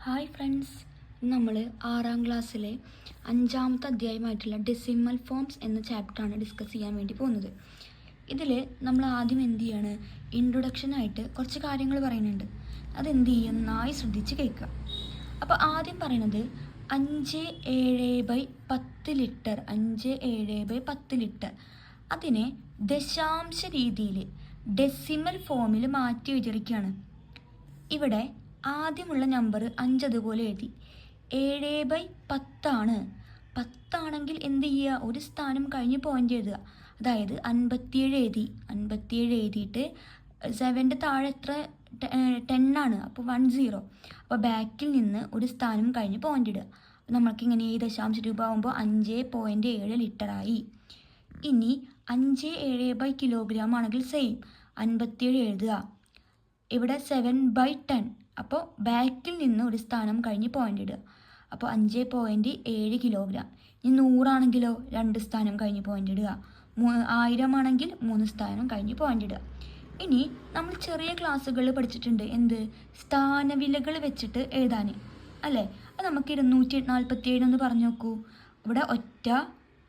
Hi friends, നമ്മൾ 6ാം ക്ലാസ്സിലെ 5ാമത്തെ അധ്യായമായിട്ടുള്ള decimal forms എന്ന ചാപ്റ്ററാണ് ഡിസ്കസ് ചെയ്യാൻ വേണ്ടി പോകുന്നത്. ഇതിൽ നമ്മൾ ആദ്യം എന്ത് ചെയ്യാണ്, ഇൻട്രൊഡക്ഷനായിട്ട് കുറച്ച് കാര്യങ്ങൾ പറയുന്നുണ്ട്. അതെന്ത് ചെയ്യും, നന്നായി ശ്രദ്ധിച്ച് കേൾക്കുക. അപ്പോൾ ആദ്യം പറയുന്നത് 5/7/10 ലിറ്റർ 5/7/10 ലിറ്റർ അതിനെ ദശാംശ രീതിയിൽ ഡെസിമൽ ഫോമിൽ മാറ്റി വെച്ചിരിക്കുകയാണ്. ഇവിടെ ആദ്യമുള്ള നമ്പർ 5 അതുപോലെ എഴുതി. 7/10 10 എന്ത് ചെയ്യുക, ഒരു സ്ഥാനം കഴിഞ്ഞ് പോയിന്റ് എഴുതുക. അതായത് 57 എഴുതി. 57 എഴുതിയിട്ട് 7ൻ്റെ താഴെ എത്ര 10 അപ്പോൾ 10. അപ്പോൾ ബാക്കിൽ നിന്ന് ഒരു സ്ഥാനം കഴിഞ്ഞ് പോയിന്റ് ഇടുക. നമ്മൾക്കിങ്ങനെ ഈ ദശാംശ രൂപ ആകുമ്പോൾ 5.7 ലിറ്ററായി. ഇനി 5/7 കിലോഗ്രാം ആണെങ്കിൽ സെയിം 57 എഴുതുക. ഇവിടെ 7/10 അപ്പോൾ ബാക്കിൽ നിന്ന് ഒരു സ്ഥാനം കഴിഞ്ഞ് പോയിന്റ് ഇടുക. അപ്പോൾ 5.7 കിലോഗ്രാം. ഇനി 100 ആണെങ്കിലോ 2 സ്ഥാനം കഴിഞ്ഞ് പോയിന്റ് ഇടുക. 1000 ആണെങ്കിൽ 3 സ്ഥാനം കഴിഞ്ഞ് പോയിന്റ് ഇടുക. ഇനി നമ്മൾ ചെറിയ ക്ലാസ്സുകളിൽ പഠിച്ചിട്ടുണ്ട് എന്ത്, സ്ഥാനവിലകൾ വെച്ചിട്ട് എഴുതാൻ അല്ലേ. അത് നമുക്ക് 247 എന്ന് പറഞ്ഞു നോക്കൂ. ഇവിടെ ഒറ്റ,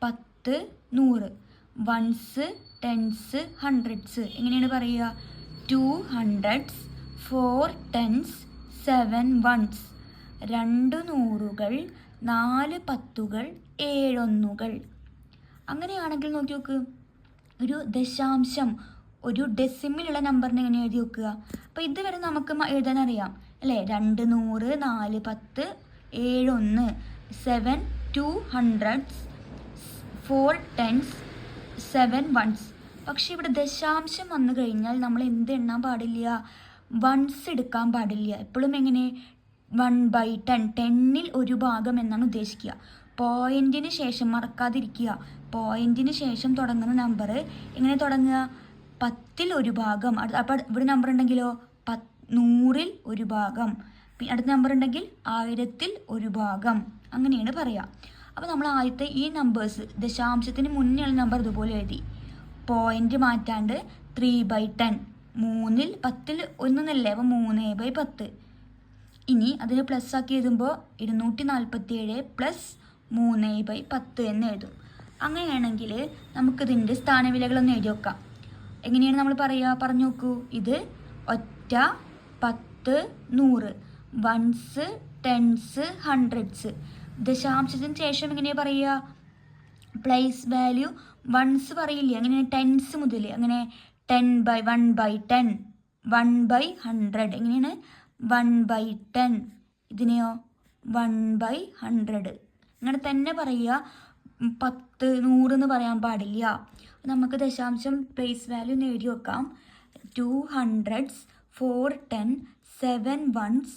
10, 100, വൺസ്, ടെൻസ്, ഹൺഡ്രഡ്സ്. എങ്ങനെയാണ് പറയുക, 2 hundreds, 4 tens, 7 ones. 2 നൂറുകൾ, 4 പത്തുകൾ, 7 ഒന്നുകൾ. അങ്ങനെയാണെങ്കിൽ നോക്കി നോക്ക്, ഒരു ദശാംശം, ഒരു ഡെസിമിലുള്ള നമ്പറിനെ എങ്ങനെ എഴുതി വെക്കുക. അപ്പോൾ ഇതുവരെ നമുക്ക് എഴുതാൻ അറിയാം അല്ലേ. 2 100, 4 10, 7 1, 7 2 hundreds, 4 tens, 7 ones. പക്ഷെ ഇവിടെ ദശാംശം വന്നു കഴിഞ്ഞാൽ നമ്മൾ എന്ത് എണ്ണാൻ പാടില്ല, വൺസ് എടുക്കാൻ പാടില്ല. എപ്പോഴും എങ്ങനെ, 1/10 10ൽ ഒരു ഭാഗം എന്നാണ് ഉദ്ദേശിക്കുക. പോയിന്റിന് ശേഷം മറക്കാതിരിക്കുക, പോയിന്റിന് ശേഷം തുടങ്ങുന്ന നമ്പർ എങ്ങനെ തുടങ്ങുക, 10ൽ ഒരു ഭാഗം. അപ്പോൾ ഇവിടെ നമ്പർ ഉണ്ടെങ്കിലോ 100ൽ ഒരു ഭാഗം. പിന്നെ അടുത്ത നമ്പർ ഉണ്ടെങ്കിൽ 1000ൽ ഒരു ഭാഗം. അങ്ങനെയാണ് പറയുക. അപ്പോൾ നമ്മൾ ആദ്യത്തെ ഈ നമ്പേഴ്സ് ദശാംശത്തിന് മുന്നേയുള്ള നമ്പർ ഇതുപോലെ എഴുതി, പോയിന്റ് മാറ്റാണ്ട് 3/10. 3ൽ 10ൽ ഒന്നല്ലേ, അപ്പോൾ 3/10. ഇനി അതിന് പ്ലസ് ആക്കി എഴുതുമ്പോൾ 247 പ്ലസ് 3/10 എന്ന് എഴുതും. അങ്ങനെയാണെങ്കിൽ നമുക്കിതിൻ്റെ സ്ഥാനവിലകളൊന്ന് എഴുതി വെക്കാം. എങ്ങനെയാണ് നമ്മൾ പറയുക, പറഞ്ഞു നോക്കൂ. ഇത് ഒറ്റ, 10, 100, വൺസ്, ടെൻസ്, ഹൺഡ്രഡ്സ്. ദശാംശത്തിന് ശേഷം എങ്ങനെയാണ് പറയുക, പ്ലേസ് വാല്യൂ വൺസ് പറയില്ല. അങ്ങനെ ടെൻസ് മുതൽ അങ്ങനെ 1/10, 1/100. എങ്ങനെയാണ്, 1/10. ഇതിനെയോ 1/100. അങ്ങനെ തന്നെ പറയുക. 10, 100 എന്ന് പറയാൻ പാടില്ല. നമുക്ക് ദശാംശം പ്ലേസ് വാല്യൂ നേടി വെക്കാം. 2 hundreds, 4 10, 7 ones,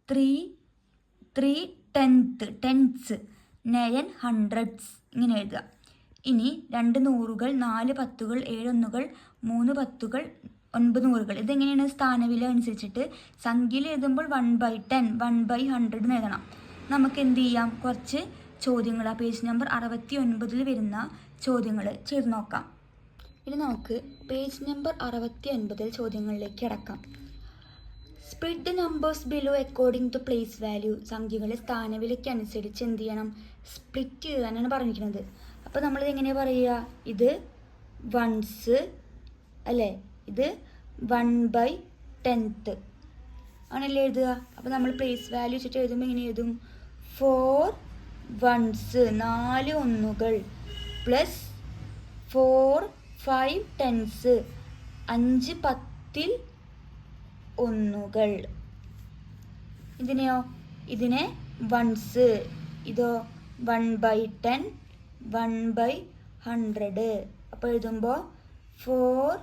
3 tenths, 9 hundreds. ഇങ്ങനെ എഴുതുക. ഇനി 2 നൂറുകൾ, 4 പത്തുകൾ, 7 ഒന്നുകൾ, 3 പത്തുകൾ, 9 നൂറുകൾ. ഇതെങ്ങനെയാണ്, സ്ഥാനവില അനുസരിച്ചിട്ട് സംഖ്യയിൽ എഴുതുമ്പോൾ 1/10, 1/100 എന്ന് എഴുതണം. നമുക്ക് എന്ത് ചെയ്യാം, കുറച്ച് ചോദ്യങ്ങൾ ആ പേജ് നമ്പർ 69 വരുന്ന ചോദ്യങ്ങൾ ചെയ്ത് നോക്കാം. ഇനി നമുക്ക് പേജ് നമ്പർ 69 ചോദ്യങ്ങളിലേക്ക് കിടക്കാം. Split the numbers below according to place value. സംഖ്യകളെ സ്ഥാനവിലയ്ക്ക് അനുസരിച്ച് എന്ത് ചെയ്യണം, സ്പ്ലിറ്റ് ചെയ്യാനാണ് പറഞ്ഞിരിക്കുന്നത്. അപ്പോൾ നമ്മളിത് എങ്ങനെയാണ് പറയുക, ഇത് വൺസ് അല്ലേ, ഇത് 1/10 ആണല്ലേ എഴുതുക. അപ്പോൾ നമ്മൾ പ്ലേസ് വാല്യൂ വെച്ചിട്ട് എഴുതുമ്പോൾ എങ്ങനെ എഴുതും, 4 വൺസ് 4 ഒന്നുകൾ, പ്ലസ് 4 5 ടെൻസ് 5 10ൽ ഒന്നുകൾ. ഇതിനെയോ, ഇതിനെ വൺസ്, ഇതോ 1/10, 1/100. അപ്പോൾ എഴുതുമ്പോൾ 4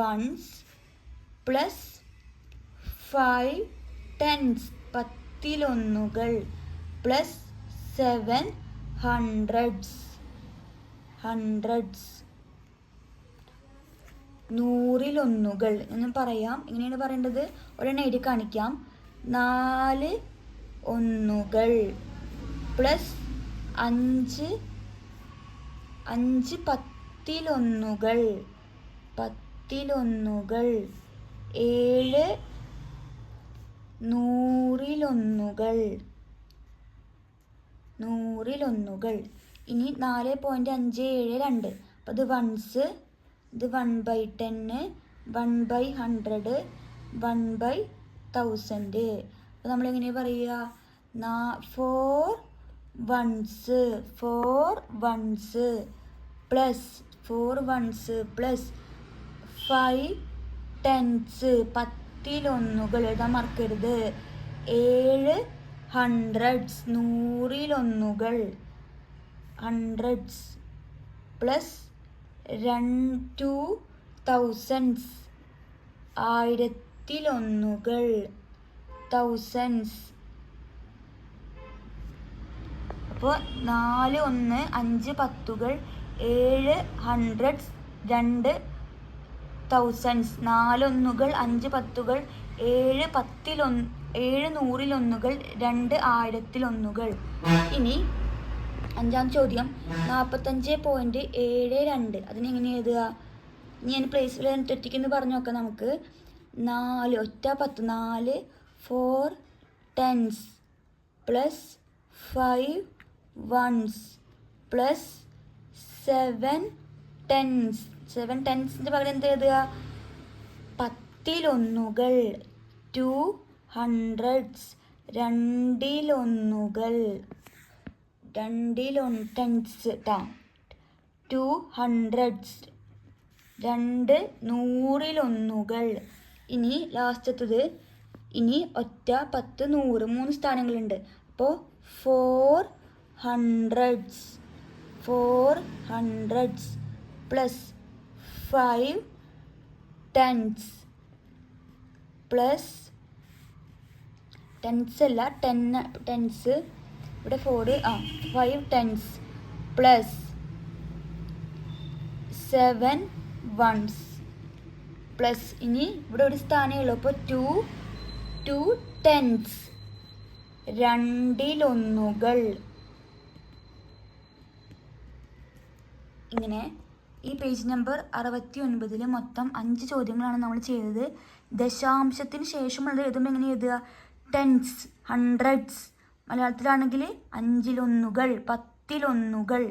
ones പ്ലസ് 5 tens 10ൽ ഒന്നുകൾ, പ്ലസ് 7 hundreds 100ൽ ഒന്നുകൾ എന്ന് പറയാം. എങ്ങനെയാണ് പറയേണ്ടത്, ഒരെണ്ണം എഴുതി കാണിക്കാം. 4 ഒന്നുകൾ പ്ലസ് 5 10ൽ ഒന്നുകൾ, 10ൽ ഒന്നുകൾ, 7 നൂറിലൊന്നുകൾ. ഇനി 4.572. അപ്പോൾ ഇത് വൺസ്, ഇത് 1/10, 1/100, 1/1000. അപ്പോൾ നമ്മളെങ്ങനെ പറയുക? 4 വൺസ് പ്ലസ് 5 ടെൻസ്, 10 എഴുതാൻ മറക്കരുത്. 7 hundreds, 100 hundreds plus 2 thousands, 1000 thousands. അപ്പോൾ 4 1 5 10, 7 ഹൺഡ്രഡ്സ്, 2 തൗസൻഡ്സ്. 4 1 5 10, 7 നൂറിലൊന്നുകൾ, 2 1000 ഇനി 5-ാം ചോദ്യം 45.72. അതിനെങ്ങനെ എഴുതുക? ഞാൻ പ്ലേസ് ഒറ്റയ്ക്കെന്ന് പറഞ്ഞു നോക്കാം നമുക്ക്. 4 ഒറ്റ 10, 4 4 tens plus 5 ones plus 7 tens. 7 ടെൻസിൻ്റെ പകരം എന്താ എഴുതുക? 10 2 ഹൺഡ്രഡ്സ്, 2 ടെൻസ് 2 ഹൺഡ്രഡ്സ്, 2 നൂറിലൊന്നുകൾ. ഇനി ലാസ്റ്റത്തത്, ഇനി ഒറ്റ 10 100 3 സ്ഥാനങ്ങളുണ്ട്. അപ്പോൾ 4 hundreds plus 5 tens plus tens അല്ല ടെൻസ് ഇവിടെ 5 ടെൻസ് പ്ലസ് 7 വൺസ് പ്ലസ് ഇനി ഇവിടെ ഒരു സ്ഥാനമേ ഉള്ളൂ. അപ്പോൾ 2 ടെൻസ്, 2 ഇങ്ങനെ. ഈ പേജ് നമ്പർ 69 മൊത്തം 5 ചോദ്യങ്ങളാണ് നമ്മൾ ചെയ്തത്. ദശാംശത്തിന് ശേഷമുള്ളത് എഴുതുമ്പോൾ എങ്ങനെ എഴുതുക? Tense, hundreds. മലയാളത്തിലാണെങ്കിൽ 5 10, 1000,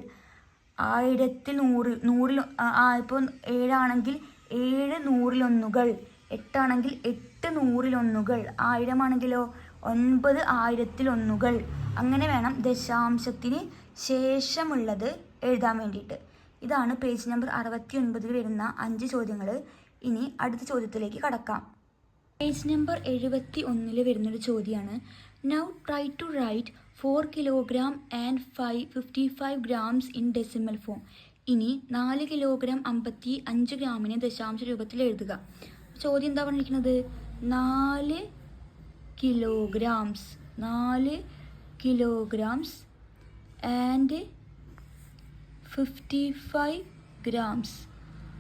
100, ഇപ്പോൾ 7 ആണെങ്കിൽ 7 100, 8 ആണെങ്കിൽ 8 100, 1000 ആണെങ്കിലോ 9 1000. അങ്ങനെ വേണം ദശാംശത്തിന് ശേഷമുള്ളത് എഴുതാൻ വേണ്ടിയിട്ട്. ഇതാണ് പേജ് നമ്പർ 69 വരുന്ന 5 ചോദ്യങ്ങൾ. ഇനി അടുത്ത ചോദ്യത്തിലേക്ക് കടക്കാം. പേജ് നമ്പർ 71 വരുന്നൊരു ചോദ്യമാണ്. Now try to write 4 kilogram and 55 grams in decimal form. ഇനി 4 കിലോഗ്രാം 55 ഗ്രാമിനെ ദശാംശ രൂപത്തിൽ എഴുതുക. ചോദ്യം എന്താ പറഞ്ഞിരിക്കുന്നത്? 4 കിലോഗ്രാംസ് ആൻഡ് 55 ഗ്രാംസ്.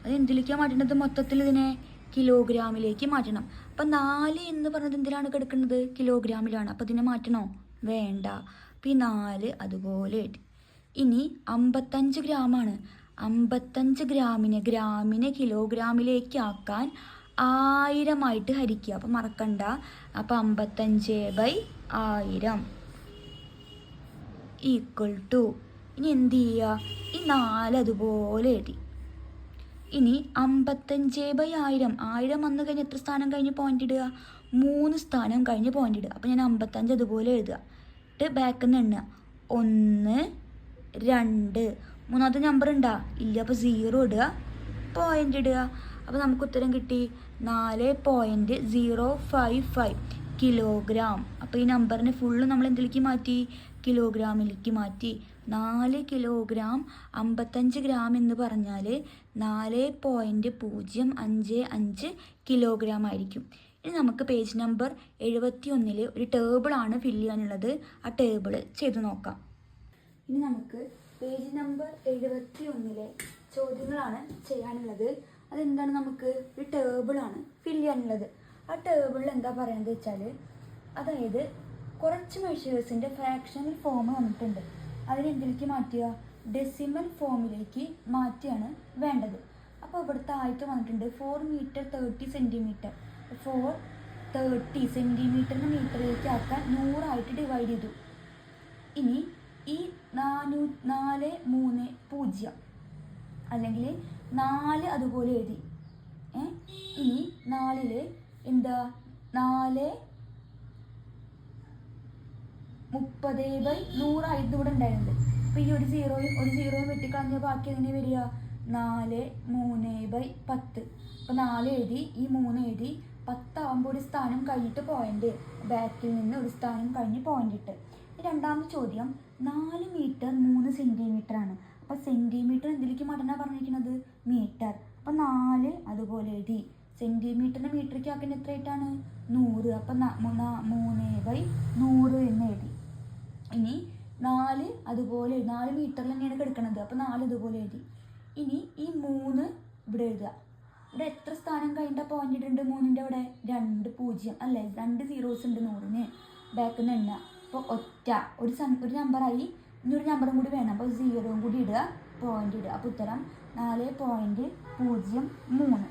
അത് എന്തിലേക്കാണ് മാറ്റേണ്ടത്? മൊത്തത്തിൽ ഇതിനെ കിലോഗ്രാമിലേക്ക് മാറ്റണം. അപ്പം 4 എന്ന് പറഞ്ഞത് എന്തിലാണ് കിടക്കുന്നത്? കിലോഗ്രാമിലാണ്. അപ്പം ഇതിനെ മാറ്റണോ? വേണ്ട. അപ്പം ഈ 4 അതുപോലെ. ഇനി 55 ഗ്രാമാണ്. 55 ഗ്രാമിനെ കിലോഗ്രാമിലേക്ക് ആക്കാൻ 1000 ഹരിക്കുക. അപ്പം മറക്കണ്ട. അപ്പം 55/1000 ഈക്വൽ ടു. ഇനി എന്ത് ചെയ്യുക? ഈ 4 അതുപോലെ എഴുതി. ഇനി 55/1000, 1000 വന്നു കഴിഞ്ഞ് എത്ര സ്ഥാനം കഴിഞ്ഞ് പോയിന്റ് ഇടുക? 3 സ്ഥാനം കഴിഞ്ഞ് പോയിന്റ് ഇടുക. അപ്പം ഞാൻ 55 അതുപോലെ എഴുതുക. ബാക്കിൽ നിന്ന് എണ്ണുക. 1 2 മൂന്നാമത്തെ നമ്പർ ഉണ്ടാ? ഇല്ല. അപ്പോൾ 0 ഇടുക, പോയിന്റ് ഇടുക. അപ്പോൾ നമുക്ക് ഉത്തരം കിട്ടി 4.055 കിലോഗ്രാം. അപ്പോൾ ഈ നമ്പറിനെ ഫുള്ള് നമ്മൾ എന്തിലേക്ക് മാറ്റി? കിലോഗ്രാമിലേക്ക് മാറ്റി. 4 കിലോഗ്രാം 55 ഗ്രാം എന്ന് പറഞ്ഞാൽ 4.055 കിലോഗ്രാം ആയിരിക്കും. ഇനി നമുക്ക് പേജ് നമ്പർ 71 ഒരു ടേബിളാണ് ഫില്ല് ചെയ്യാനുള്ളത്. ആ ടേബിൾ ചെയ്ത് നോക്കാം. ഇനി നമുക്ക് പേജ് നമ്പർ 71 ചോദ്യങ്ങളാണ് ചെയ്യാനുള്ളത്. അതെന്താണ്? നമുക്ക് ഒരു ടേബിളാണ് ഫില്ല് ചെയ്യാനുള്ളത്. ആ ടേബിളിൽ എന്താ പറയുന്നത് വെച്ചാൽ, അതായത് കുറച്ച് മെഷേഴ്സിൻ്റെ ഫ്രാക്ഷണൽ ഫോം വന്നിട്ടുണ്ട്. അതിനെന്തിലേക്ക് മാറ്റുക? ഡെസിമൽ ഫോമിലേക്ക് മാറ്റിയാണ് വേണ്ടത്. അപ്പോൾ ഇവിടുത്തെ ആയിട്ട് വന്നിട്ടുണ്ട് 4 മീറ്റർ 30 സെൻറ്റിമീറ്റർ. 4 30 സെൻറ്റിമീറ്ററിന് മീറ്ററിലേക്ക് ആക്കാൻ 100 ഡിവൈഡ് ചെയ്തു. ഇനി ഈ 430 അല്ലെങ്കിൽ 4 അതുപോലെ എഴുതി. ഇനി 4 എന്താ 430/100 ഇവിടെ ഉണ്ടായിരുന്നത്. അപ്പോൾ ഈ ഒരു സീറോയും വെട്ടിക്കളഞ്ഞ ബാക്കി എങ്ങനെ വരിക? 4/3/10. അപ്പോൾ 4 എഴുതി, ഈ 3 എഴുതി. 10 ആകുമ്പോൾ ഒരു സ്ഥാനം കഴിഞ്ഞിട്ട് പോയിന്റ്, ബാക്കിൽ നിന്ന് ഒരു സ്ഥാനം കഴിഞ്ഞ് പോയിന്റ് ഇട്ട്. രണ്ടാമത്തെ ചോദ്യം 4 മീറ്റർ 3 സെൻറ്റിമീറ്റർ ആണ്. അപ്പോൾ സെൻറ്റിമീറ്റർ എന്തിലേക്ക് മാറ്റാനാണ് പറഞ്ഞിരിക്കുന്നത്? മീറ്റർ. അപ്പോൾ 4 അതുപോലെ എഴുതി. സെൻറ്റിമീറ്ററിന് മീറ്ററിലേക്ക് ആക്കുന്ന എത്ര ആയിട്ടാണ്? 100. അപ്പം 3/100 എന്ന് എഴുതി. ഇനി 4 അതുപോലെ 4 മീറ്ററിൽ തന്നെയാണ് കിടക്കുന്നത്. അപ്പോൾ 4 ഇതുപോലെ എഴുതി. ഇനി ഈ 3 ഇവിടെ എഴുതുക. ഇവിടെ എത്ര സ്ഥാനം കഴിഞ്ഞ പോയിന്റ് ഇട്ടുണ്ട്? 3ൻ്റെ അവിടെ 2 0 അല്ലേ? 2 zeros ഉണ്ട് 100-ന്. ബാക്കിൽ നിന്ന് എണ്ണ. അപ്പോൾ ഒറ്റ ഒരു നമ്പറായി. ഇനി ഒരു നമ്പറും കൂടി വേണം. അപ്പോൾ 0 കൂടി ഇടുക, പോയിന്റ് ഇടുക. അപ്പോൾ ഉത്തരം 4.03.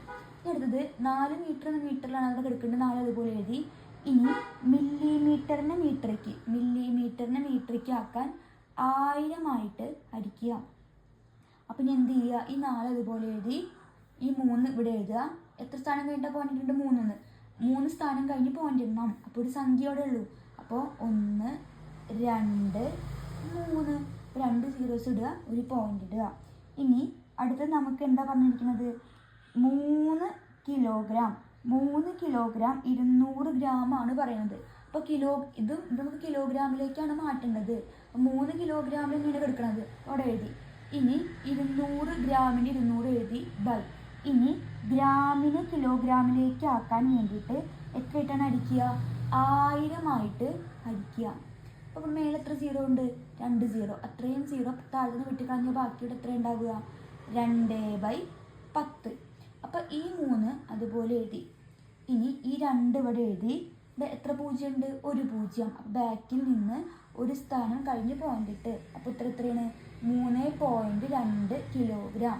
അടുത്തത് 4 മീറ്ററിലാണ് അവിടെ കിടക്കേണ്ടത്. 4 അതുപോലെ എഴുതി. ഇനി മില്ലിമീറ്ററിന് മീറ്ററിലേക്ക് ആക്കാൻ 1000 ഹരിക്കുക. അപ്പം ഇനി എന്ത് ചെയ്യുക? ഈ 4 അതുപോലെ എഴുതി, ഈ 3 ഇവിടെ എഴുതുക. എത്ര സ്ഥാനം കഴിഞ്ഞാൽ പോയിന്റ് ഉണ്ട്? 3 സ്ഥാനം കഴിഞ്ഞ് പോയിന്റ് ഇടണം. അപ്പോൾ ഒരു സംഖ്യ അവിടെ ഉള്ളൂ. അപ്പോൾ 1 2 3, 2 zeros ഇടുക, ഒരു പോയിന്റ് ഇടുക. ഇനി അടുത്തത് നമുക്ക് എന്താ പറഞ്ഞിരിക്കുന്നത്? 3 കിലോഗ്രാം 200 ഗ്രാമാണ് പറയുന്നത്. അപ്പോൾ ഇത് നമുക്ക് കിലോഗ്രാമിലേക്കാണ് മാറ്റേണ്ടത്. 3 കിലോഗ്രാമിൽ ഇങ്ങനെ കിടക്കുന്നത് അവിടെ എഴുതി. ഇനി 200 ഗ്രാമിന് 200 എഴുതി ബൈ. ഇനി ഗ്രാമിന് കിലോഗ്രാമിലേക്ക് ആക്കാൻ വേണ്ടിയിട്ട് എത്രയായിട്ടാണ് ഹരിക്കുക? 1000 ഹരിക്കുക. അപ്പോൾ മേലെ എത്ര സീറോ ഉണ്ട്? 2 0. അത്രയും സീറോ താഴ്ന്ന് വിട്ടിക്കളഞ്ഞ ബാക്കിയുടെ എത്ര ഉണ്ടാവുക? 2/10. അപ്പോൾ ഈ 3 അതുപോലെ എഴുതി. ഇനി ഈ 2 ഇവിടെ എഴുതി. എത്ര 0 ഉണ്ട്? ഒരു 0. അപ്പോൾ ബാക്കിൽ നിന്ന് ഒരു സ്ഥാനം കഴിഞ്ഞ് പോയിന്റ് ഇട്ട്. അപ്പോൾ എത്രയാണ്? 3.2 കിലോഗ്രാം.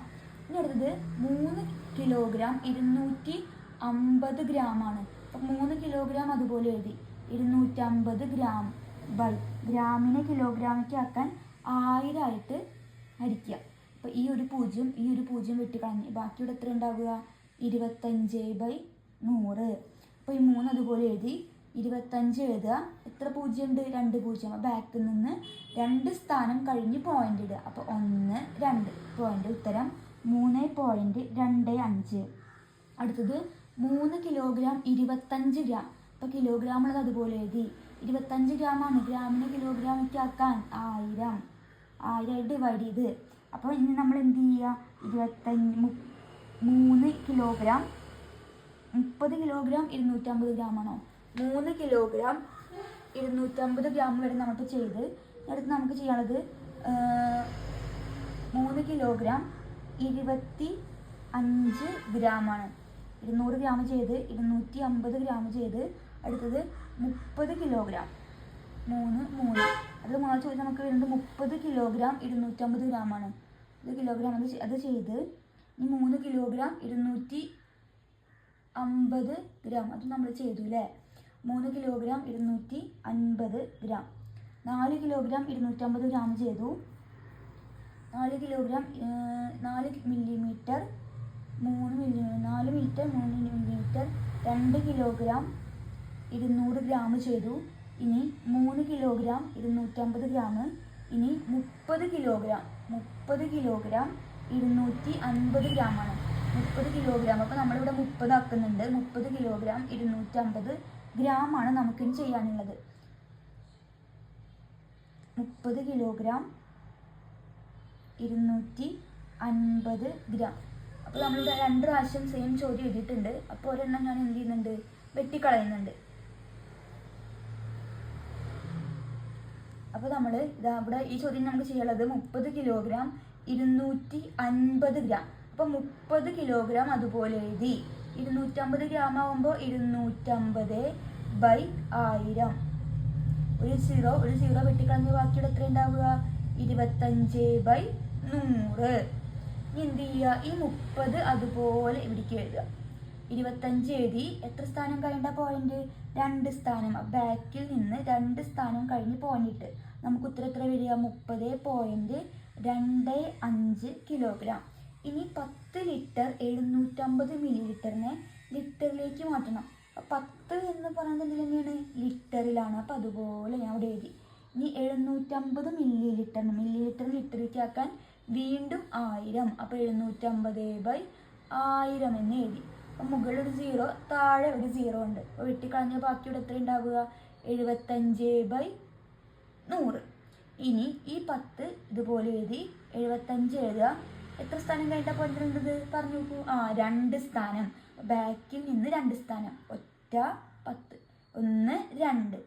ഇനി അടുത്തത് 3 കിലോഗ്രാം 250 ഗ്രാമാണ്. അപ്പം 3 കിലോഗ്രാം അതുപോലെ എഴുതി. 250 ഗ്രാം ബൈ ഗ്രാമിനെ കിലോഗ്രാമിലേക്ക് ആക്കാൻ 1000 ഹരിക്കുക. അപ്പോൾ ഈ ഒരു 0 വെട്ടിക്കളഞ്ഞ് ബാക്കിയുടെ എത്ര ഉണ്ടാവുക? 25/100. അപ്പോൾ ഈ 3 അതുപോലെ എഴുതി. 25 എഴുതുക. എത്ര 0 ഉണ്ട്? 2 0. ബാക്കിൽ നിന്ന് 2 സ്ഥാനം കഴിഞ്ഞ് പോയിന്റ് ഇടുക. അപ്പോൾ 1 2 പോയിന്റ്. ഉത്തരം 3.25. അടുത്തത് 3 കിലോഗ്രാം 25 ഗ്രാം. അപ്പോൾ കിലോഗ്രാം ഉള്ളത് അതുപോലെ എഴുതി. 25 ഗ്രാമാണ്. ഗ്രാമിനെ കിലോഗ്രാമിലേക്ക് ആക്കാൻ 1000 ഡിവൈഡ് ചെയ്ത്. അപ്പോൾ ഇനി നമ്മൾ എന്ത് ചെയ്യുക? 3 കിലോഗ്രാം 30 കിലോഗ്രാം 250 ഗ്രാമാണോ? 3 കിലോഗ്രാം 250 ഗ്രാം വരെ നമുക്ക് ചെയ്ത് അടുത്ത് നമുക്ക് ചെയ്യാനുള്ളത് 3 കിലോഗ്രാം 25 ഗ്രാമാണ്. 200 ഗ്രാം ചെയ്ത് 250 ഗ്രാം ചെയ്ത് അടുത്തത് 30 കിലോഗ്രാം 3 അത് മൂന്നാമത്തെ ചോദ്യം നമുക്ക് വരുന്നത് 30 കിലോഗ്രാം 250 ഗ്രാമാണ്. ഇത് കിലോഗ്രാം അത് ചെയ്ത് ഇനി 3 കിലോഗ്രാം 250 ഗ്രാം അത് നമ്മൾ ചെയ്തു അല്ലേ? 3 കിലോഗ്രാം 250 ഗ്രാം. 4 കിലോഗ്രാം 250 ഗ്രാം ചെയ്തു. 4 kilogram 4 millimetre 3 millimetre 4 metre 3 millimetre 2 kilogram 200 gram ചെയ്തു. ഇനി 3 കിലോഗ്രാം 250 ഗ്രാം. ഇനി 30 കിലോഗ്രാം 250 ഗ്രാമാണ്. 30 കിലോഗ്രാം. അപ്പോൾ നമ്മളിവിടെ 30 ആക്കുന്നുണ്ട്. 30 കിലോഗ്രാം 250 ഗ്രാമാണ് നമുക്കിനി ചെയ്യാനുള്ളത്. 30 കിലോഗ്രാം 250 ഗ്രാം. അപ്പോൾ നമ്മളിവിടെ 2 പ്രാവശ്യം സെയിം ചോദ്യം എഴുതിയിട്ടുണ്ട്. അപ്പോൾ ഒരെണ്ണം ഞാൻ എന്ത് ചെയ്യുന്നുണ്ട്? വെട്ടിക്കളയുന്നുണ്ട്. അപ്പോൾ നമ്മൾ ഇവിടെ ഈ ചോദ്യം നമുക്ക് ചെയ്യാനുള്ളത് 30 കിലോഗ്രാം 250 ഗ്രാം. അപ്പോൾ 30 കിലോഗ്രാം അതുപോലെ എഴുതി. 250 ഗ്രാം ആകുമ്പോൾ 250/1000. ഒരു സീറോ വെട്ടിക്കളഞ്ഞ ബാക്കിയുടെ എത്ര ഉണ്ടാവുക? 25/100. ഇനി എന്ത് ചെയ്യുക? ഈ 30 അതുപോലെ ഇവിടേക്ക് എഴുതുക. 25 എഴുതി. എത്ര സ്ഥാനം കഴിഞ്ഞ പോയിന്റ്? 2 സ്ഥാനം. ബാക്കിൽ നിന്ന് 2 സ്ഥാനം കഴിഞ്ഞ് പോയിന്റ് നമുക്ക് ഉത്തരം എത്ര വരിക? 30.25 കിലോഗ്രാം. ഇനി 10 ലിറ്റർ 750 മില്ലി ലിറ്ററിനെ ലിറ്ററിലേക്ക് മാറ്റണം. 10 എന്ന് പറയുന്നത് എന്തിൽ തന്നെയാണ്? ലിറ്ററിലാണ്. അപ്പം അതുപോലെ ഞാൻ ഇവിടെ എഴുതി. ഇനി 750 മില്ലി ലിറ്ററിലേക്ക് ആക്കാൻ വീണ്ടും 1000. അപ്പോൾ 750/1000 എന്ന് എഴുതി. അപ്പം മുകളിൽ ഒരു 0, താഴെ ഒരു 0 ഉണ്ട്. അപ്പോൾ വെട്ടിക്കളഞ്ഞ ബാക്കി ഇവിടെ എത്ര ഉണ്ടാവുക? 75/100. ഇനി ഈ 10 ഇതുപോലെ എഴുതി 75 എഴുതുക. എത്ര സ്ഥാനം കഴിഞ്ഞാൽ പോയിന്റ് പറഞ്ഞു നോക്കൂ. 2 സ്ഥാനം. ബാക്കിൽ നിന്ന് 2 സ്ഥാനം. ഒറ്റ 10. 1 2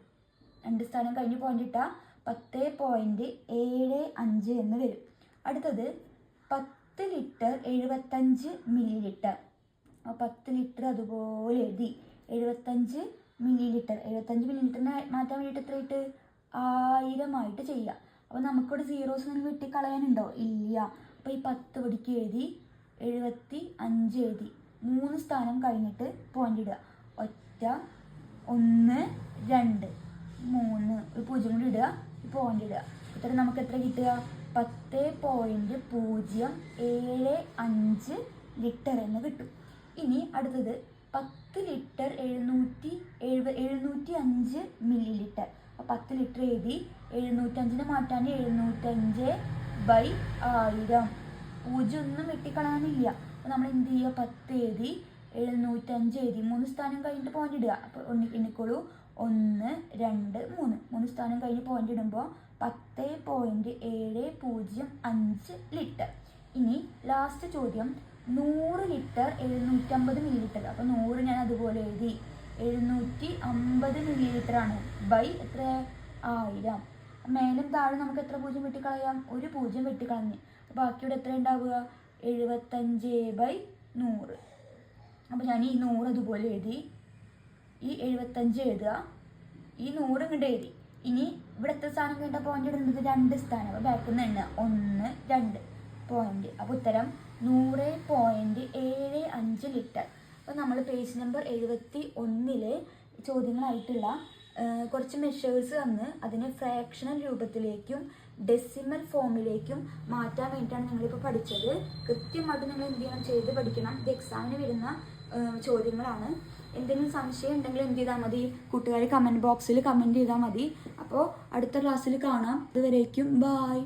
2 സ്ഥാനം കഴിഞ്ഞ് പോയിന്റ് ഇട്ടാൽ 10.75 എന്ന് വരും. അടുത്തത് 10 ലിറ്റർ 75 മില്ലി ലിറ്റർ. 10 ലിറ്റർ അതുപോലെ എഴുതി. 75 മില്ലി ലിറ്ററിനെ മാറ്റാൻ വേണ്ടിയിട്ട് എത്ര ഇട്ട്? 1000 ആയിട്ട് ചെയ്യുക. അപ്പോൾ നമുക്കിവിടെ സീറോസ് നിന്ന് വെട്ടിക്കളയാനുണ്ടോ? ഇല്ല. അപ്പോൾ ഈ 10 പടിക്ക് എഴുതി 75 എഴുതി. 3 സ്ഥാനം കഴിഞ്ഞിട്ട് പോയിന്റ് ഇടുക. ഒറ്റ 1 2 3 ഒരു 0 കൂടി ഇടുക. പോയിന്റ് ഇടുക. ഇത്ര നമുക്ക് എത്ര കിട്ടുക? 10.075 ലിറ്റർ എന്ന് കിട്ടും. ഇനി അടുത്തത് 10 ലിറ്റർ 705 മില്ലി ലിറ്റർ. 10 ലിറ്റർ എഴുതി. 705 മാറ്റാൻ 705/1000. 0 ഒന്നും വെട്ടിക്കളയാനില്ല. അപ്പോൾ നമ്മൾ എന്ത് ചെയ്യുക? 10 എഴുതി 705 എഴുതി. 3 സ്ഥാനം കഴിഞ്ഞിട്ട് പോയിന്റ് ഇടുക. അപ്പോൾ എണ്ണിക്കോളൂ. 1 2 3 സ്ഥാനം കഴിഞ്ഞ് പോയിന്റ് ഇടുമ്പോൾ 10.705 ലിറ്റർ. ഇനി ലാസ്റ്റ് ചോദ്യം 100 ലിറ്റർ 750 മില്ലി ലിറ്റർ. അപ്പോൾ 100 ഞാൻ അതുപോലെ എഴുതി. 750 മില്ലി ലിറ്റർ ആണ്. ബൈ എത്ര? 1000. മേലും താഴെ നമുക്ക് എത്ര 0 വെട്ടിക്കളയാം? ഒരു 0 വെട്ടിക്കളഞ്ഞ്. ബാക്കിയുടെ എത്ര ഉണ്ടാവുക? 75/100. അപ്പോൾ ഞാൻ ഈ 100 അതുപോലെ എഴുതി. ഈ 75 എഴുതുക. ഈ 100 ഇങ്ങോട്ട് എഴുതി. ഇനി ഇവിടെ എത്ര സ്ഥാനം കഴിഞ്ഞാൽ പോയിന്റ് ഇടുന്നത്? 2 സ്ഥാനം. അപ്പോൾ ബാക്കിൽ നിന്ന് എണ്ണ 1 2 പോയിന്റ്. അപ്പോൾ ഉത്തരം 100.75 ലിറ്റർ. അപ്പോൾ നമ്മൾ പേജ് നമ്പർ 71 ചോദ്യങ്ങളായിട്ടുള്ള കുറച്ച് മെഷേഴ്സ് തന്ന് അതിനെ ഫ്രാക്ഷണൽ രൂപത്തിലേക്കും ഡെസിമൽ ഫോമിലേക്കും മാറ്റാൻ വേണ്ടിയിട്ടാണ് നിങ്ങളിപ്പോൾ പഠിച്ചത്. കൃത്യമായിട്ട് നിങ്ങൾ എന്ത് ചെയ്യണം? ചെയ്ത് പഠിക്കണം. ഇത് എക്സാമിന് വരുന്ന ചോദ്യങ്ങളാണ്. എന്തെങ്കിലും സംശയം ഉണ്ടെങ്കിൽ എന്ത് ചെയ്താൽ മതി? കൂട്ടുകാർ കമൻറ്റ് ബോക്സിൽ കമൻറ്റ് ചെയ്താൽ മതി. അപ്പോൾ അടുത്ത ക്ലാസ്സിൽ കാണാം. ഇതുവരേക്കും ബായ്.